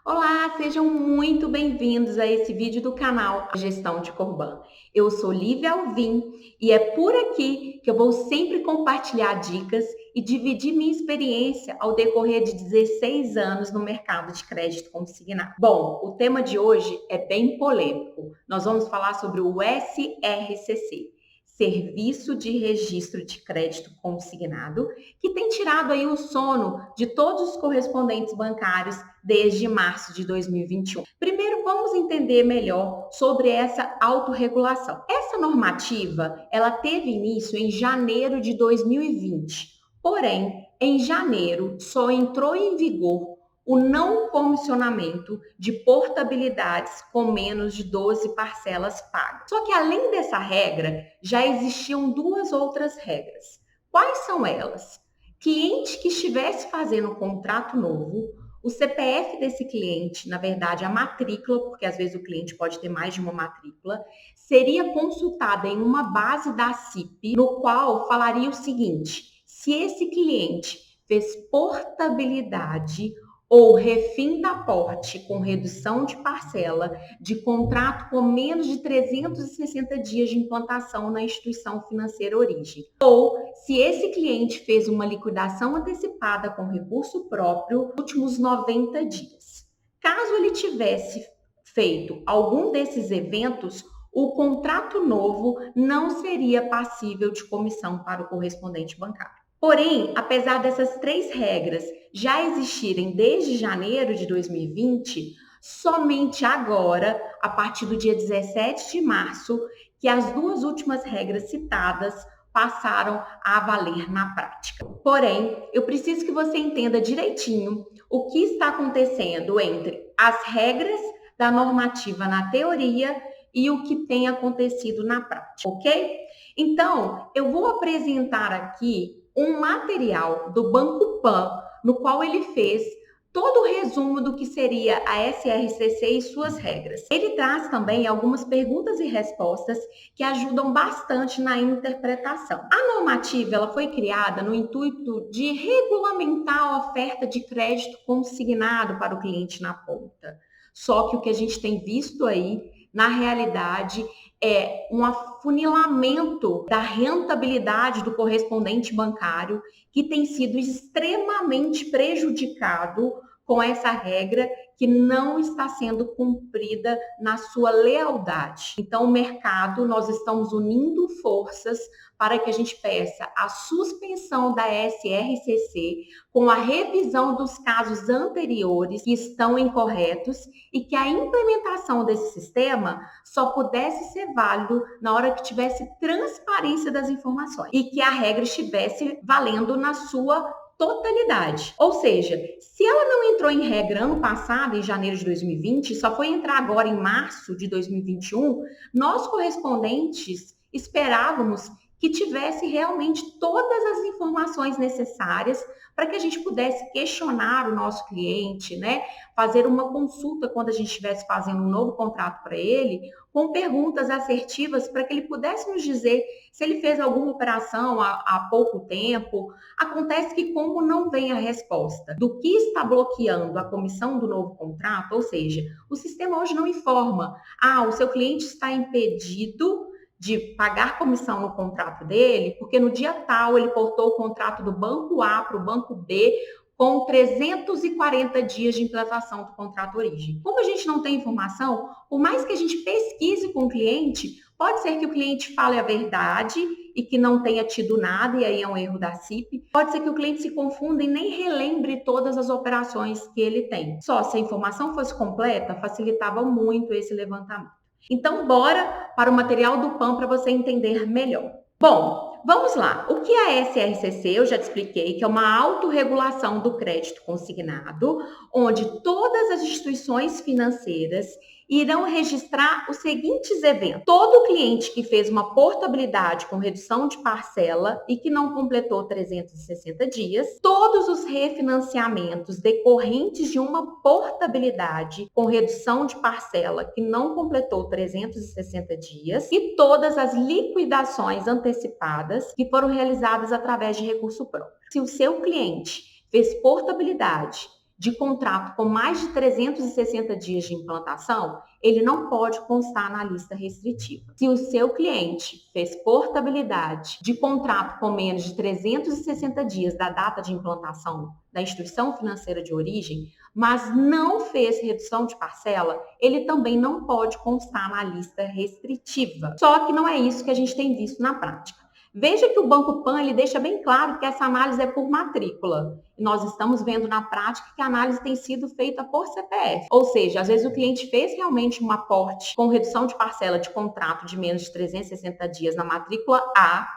Olá, sejam muito bem-vindos a esse vídeo do canal Gestão de Corban. Eu sou Lívia Alvim e é por aqui que eu vou sempre compartilhar dicas e dividir minha experiência ao decorrer de 16 anos no mercado de crédito consignado. Bom, o tema de hoje é bem polêmico. Nós vamos falar sobre o SRCC, Serviço de Registro de Crédito Consignado, que tem tirado aí o sono de todos os correspondentes bancários desde março de 2021. Primeiro, vamos entender melhor sobre essa autorregulação. Essa normativa, ela teve início em janeiro de 2020. Porém, em janeiro só entrou em vigor o não comissionamento de portabilidades com menos de 12 parcelas pagas. Só que além dessa regra, já existiam duas outras regras. Quais são elas? Cliente que estivesse fazendo um contrato novo, o CPF desse cliente, na verdade, a matrícula, porque às vezes o cliente pode ter mais de uma matrícula, seria consultada em uma base da CIP, no qual falaria o seguinte: se esse cliente fez portabilidade ou refim da porte com redução de parcela de contrato com menos de 360 dias de implantação na instituição financeira origem. Ou se esse cliente fez uma liquidação antecipada com recurso próprio nos últimos 90 dias. Caso ele tivesse feito algum desses eventos, o contrato novo não seria passível de comissão para o correspondente bancário. Porém, apesar dessas três regras já existirem desde janeiro de 2020, somente agora, a partir do dia 17 de março, que as duas últimas regras citadas passaram a valer na prática. Porém, eu preciso que você entenda direitinho o que está acontecendo entre as regras da normativa na teoria e o que tem acontecido na prática, ok? Então, eu vou apresentar aqui um material do Banco Pan, no qual ele fez todo o resumo do que seria a SRCC e suas regras. Ele traz também algumas perguntas e respostas que ajudam bastante na interpretação. A normativa ela foi criada no intuito de regulamentar a oferta de crédito consignado para o cliente na ponta. Só que o que a gente tem visto aí, na realidade, é um afunilamento da rentabilidade do correspondente bancário que tem sido extremamente prejudicado com essa regra que não está sendo cumprida na sua lealdade. Então, o mercado, nós estamos unindo forças para que a gente peça a suspensão da SRCC com a revisão dos casos anteriores que estão incorretos e que a implementação desse sistema só pudesse ser válido na hora que tivesse transparência das informações e que a regra estivesse valendo na sua totalidade. Ou seja, se ela não entrou em regra ano passado, em janeiro de 2020, só foi entrar agora em março de 2021, nós correspondentes esperávamos que tivesse realmente todas as informações necessárias para que a gente pudesse questionar o nosso cliente, né? Fazer uma consulta quando a gente estivesse fazendo um novo contrato para ele, com perguntas assertivas para que ele pudesse nos dizer se ele fez alguma operação há pouco tempo. Acontece que, como não vem a resposta do que está bloqueando a comissão do novo contrato, ou seja, o sistema hoje não informa, o seu cliente está impedido de pagar comissão no contrato dele, porque no dia tal ele portou o contrato do banco A para o banco B com 340 dias de implantação do contrato origem. Como a gente não tem informação, por mais que a gente pesquise com o cliente, pode ser que o cliente fale a verdade e que não tenha tido nada, e aí é um erro da CIP. Pode ser que o cliente se confunda e nem relembre todas as operações que ele tem. Só se a informação fosse completa, facilitava muito esse levantamento. Então, bora para o material do PAN para você entender melhor. Bom, vamos lá. O que é a SRCC? Eu já te expliquei que é uma autorregulação do crédito consignado, onde todas as instituições financeiras irão registrar os seguintes eventos. Todo cliente que fez uma portabilidade com redução de parcela e que não completou 360 dias, todos os refinanciamentos decorrentes de uma portabilidade com redução de parcela que não completou 360 dias e todas as liquidações antecipadas que foram realizadas através de recurso próprio. Se o seu cliente fez portabilidade de contrato com mais de 360 dias de implantação, ele não pode constar na lista restritiva. Se o seu cliente fez portabilidade de contrato com menos de 360 dias da data de implantação da instituição financeira de origem, mas não fez redução de parcela, ele também não pode constar na lista restritiva. Só que não é isso que a gente tem visto na prática. Veja que o Banco Pan ele deixa bem claro que essa análise é por matrícula. E nós estamos vendo na prática que a análise tem sido feita por CPF. Ou seja, às vezes o cliente fez realmente um aporte com redução de parcela de contrato de menos de 360 dias na matrícula A,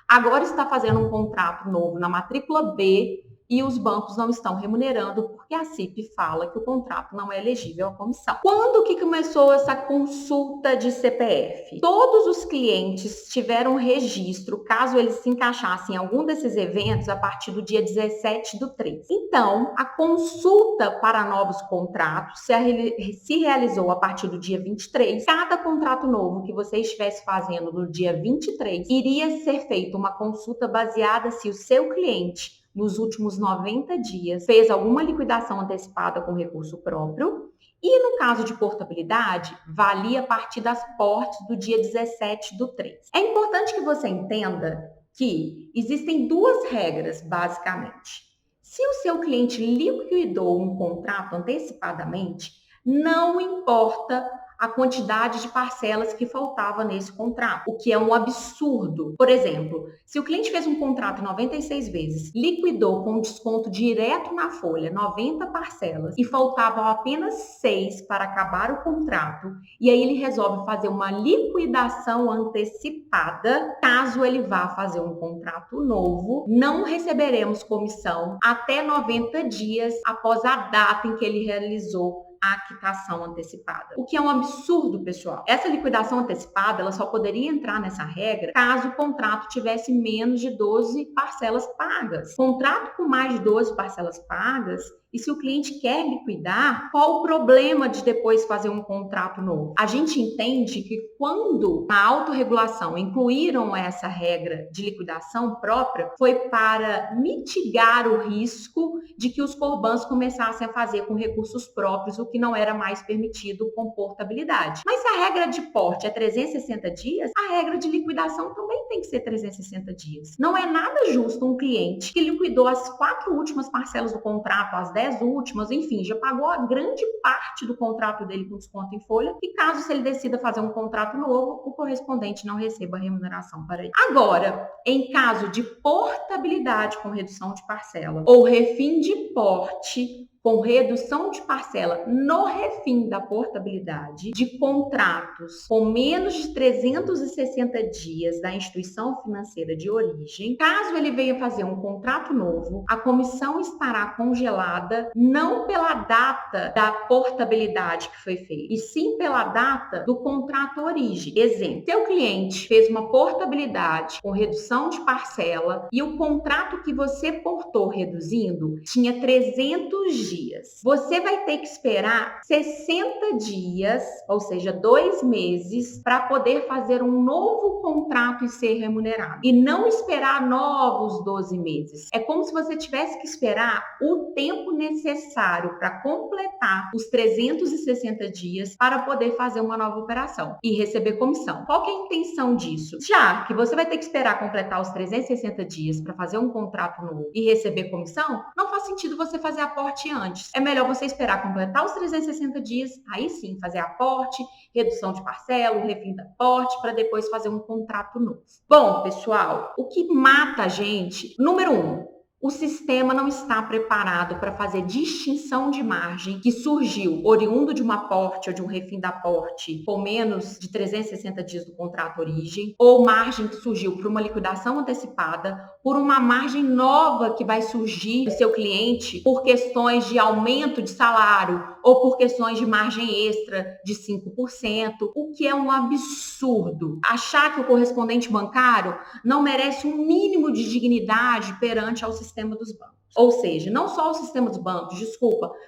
agora está fazendo um contrato novo na matrícula B, e os bancos não estão remunerando porque a CIP fala que o contrato não é elegível à comissão. Quando que começou essa consulta de CPF? Todos os clientes tiveram registro, caso eles se encaixassem em algum desses eventos, a partir do dia 17/3. Então, a consulta para novos contratos se realizou a partir do dia 23. Cada contrato novo que você estivesse fazendo no dia 23, iria ser feita uma consulta baseada se o seu cliente nos últimos 90 dias, fez alguma liquidação antecipada com recurso próprio. E no caso de portabilidade, valia a partir das portes do dia 17/3. É importante que você entenda que existem duas regras, basicamente. Se o seu cliente liquidou um contrato antecipadamente, não importa a quantidade de parcelas que faltava nesse contrato, o que é um absurdo. Por exemplo, se o cliente fez um contrato em 96 vezes, liquidou com desconto direto na folha 90 parcelas e faltavam apenas 6 para acabar o contrato, e aí ele resolve fazer uma liquidação antecipada, caso ele vá fazer um contrato novo, não receberemos comissão até 90 dias após a data em que ele realizou a quitação antecipada. O que é um absurdo, pessoal. Essa liquidação antecipada, ela só poderia entrar nessa regra caso o contrato tivesse menos de 12 parcelas pagas. Contrato com mais de 12 parcelas pagas, e se o cliente quer liquidar, qual o problema de depois fazer um contrato novo? A gente entende que quando a autorregulação incluíram essa regra de liquidação própria, foi para mitigar o risco de que os Corbans começassem a fazer com recursos próprios, o que não era mais permitido com portabilidade. Mas se a regra de porte é 360 dias, a regra de liquidação também tem que ser 360 dias. Não é nada justo um cliente que liquidou as 4 últimas parcelas do contrato, as 10 últimas, enfim, já pagou a grande parte do contrato dele com desconto em folha, e caso se ele decida fazer um contrato novo, o correspondente não receba remuneração para ele. Agora, em caso de portabilidade com redução de parcela ou refim de porte com redução de parcela no refim da portabilidade de contratos com menos de 360 dias da instituição financeira de origem, caso ele venha fazer um contrato novo, a comissão estará congelada não pela data da portabilidade que foi feita, e sim pela data do contrato origem. Exemplo, seu cliente fez uma portabilidade com redução de parcela e o contrato que você portou reduzindo tinha 300 dias. Você vai ter que esperar 60 dias, ou seja, 2 meses, para poder fazer um novo contrato e ser remunerado. E não esperar novos 12 meses. É como se você tivesse que esperar o tempo necessário para completar os 360 dias para poder fazer uma nova operação e receber comissão. Qual que é a intenção disso? Já que você vai ter que esperar completar os 360 dias para fazer um contrato novo e receber comissão, não faz sentido você fazer aporte antes. É melhor você esperar completar os 360 dias, aí sim fazer aporte, redução de parcela, o refim da aporte, para depois fazer um contrato novo. Bom, pessoal, o que mata a gente, número 1, o sistema não está preparado para fazer distinção de margem que surgiu oriundo de um aporte ou de um refim da aporte com menos de 360 dias do contrato origem, ou margem que surgiu por uma liquidação antecipada, por uma margem nova que vai surgir do seu cliente por questões de aumento de salário ou por questões de margem extra de 5%, o que é um absurdo. Achar que o correspondente bancário não merece um mínimo de dignidade perante ao sistema dos bancos. Ou seja, não só o sistema dos bancos,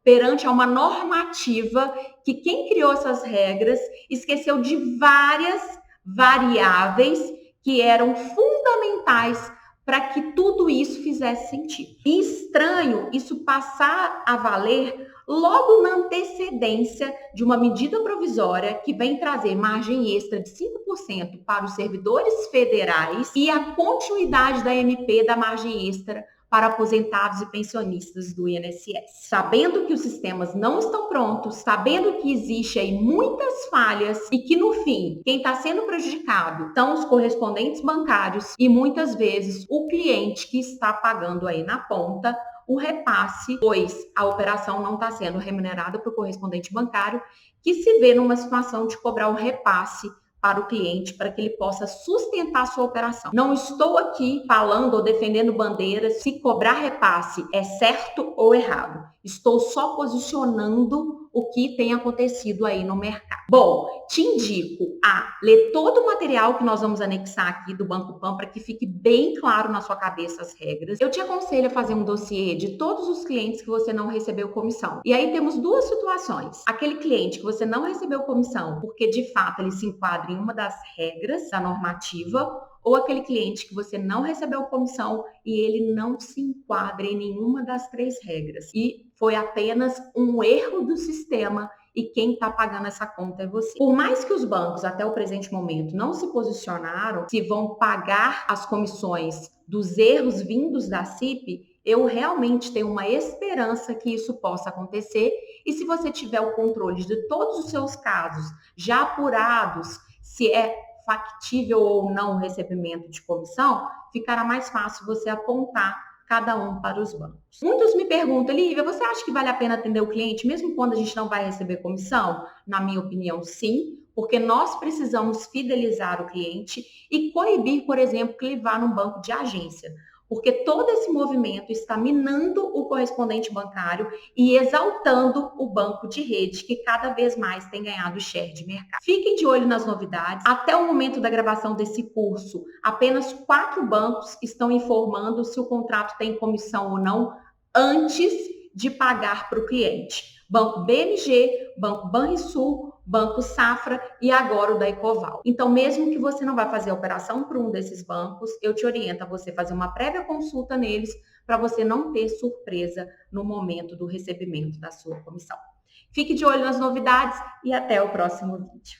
perante a uma normativa que quem criou essas regras esqueceu de várias variáveis que eram fundamentais para que tudo isso fizesse sentido. E estranho isso passar a valer logo na antecedência de uma medida provisória que vem trazer margem extra de 5% para os servidores federais e a continuidade da MP da margem extra para aposentados e pensionistas do INSS. Sabendo que os sistemas não estão prontos, sabendo que existe aí muitas falhas e que no fim, quem está sendo prejudicado são os correspondentes bancários e muitas vezes o cliente que está pagando aí na ponta o repasse, pois a operação não está sendo remunerada para o correspondente bancário, que se vê numa situação de cobrar o repasse para o cliente, para que ele possa sustentar a sua operação. Não estou aqui falando ou defendendo bandeiras se cobrar repasse é certo ou errado. Estou só posicionando o que tem acontecido aí no mercado. Bom, te indico a ler todo o material que nós vamos anexar aqui do Banco Pan para que fique bem claro na sua cabeça as regras. Eu te aconselho a fazer um dossiê de todos os clientes que você não recebeu comissão. E aí temos duas situações. Aquele cliente que você não recebeu comissão porque de fato ele se enquadra em uma das regras da normativa, ou aquele cliente que você não recebeu comissão e ele não se enquadra em nenhuma das três regras. E foi apenas um erro do sistema e quem está pagando essa conta é você. Por mais que os bancos, até o presente momento, não se posicionaram se vão pagar as comissões dos erros vindos da CIP, eu realmente tenho uma esperança que isso possa acontecer. E se você tiver o controle de todos os seus casos já apurados, se é factível ou não o recebimento de comissão, ficará mais fácil você apontar cada um para os bancos. Muitos me perguntam, Lívia, você acha que vale a pena atender o cliente mesmo quando a gente não vai receber comissão? Na minha opinião, sim, porque nós precisamos fidelizar o cliente e coibir, por exemplo, que ele vá num banco de agência. Porque todo esse movimento está minando o correspondente bancário e exaltando o banco de rede, que cada vez mais tem ganhado share de mercado. Fiquem de olho nas novidades. Até o momento da gravação desse curso, apenas 4 bancos estão informando se o contrato tem comissão ou não antes de pagar para o cliente. Banco BMG, Banco Banrisul, Banco Safra e agora o da Ecoval. Então, mesmo que você não vai fazer a operação para um desses bancos, eu te oriento a você fazer uma prévia consulta neles para você não ter surpresa no momento do recebimento da sua comissão. Fique de olho nas novidades e até o próximo vídeo.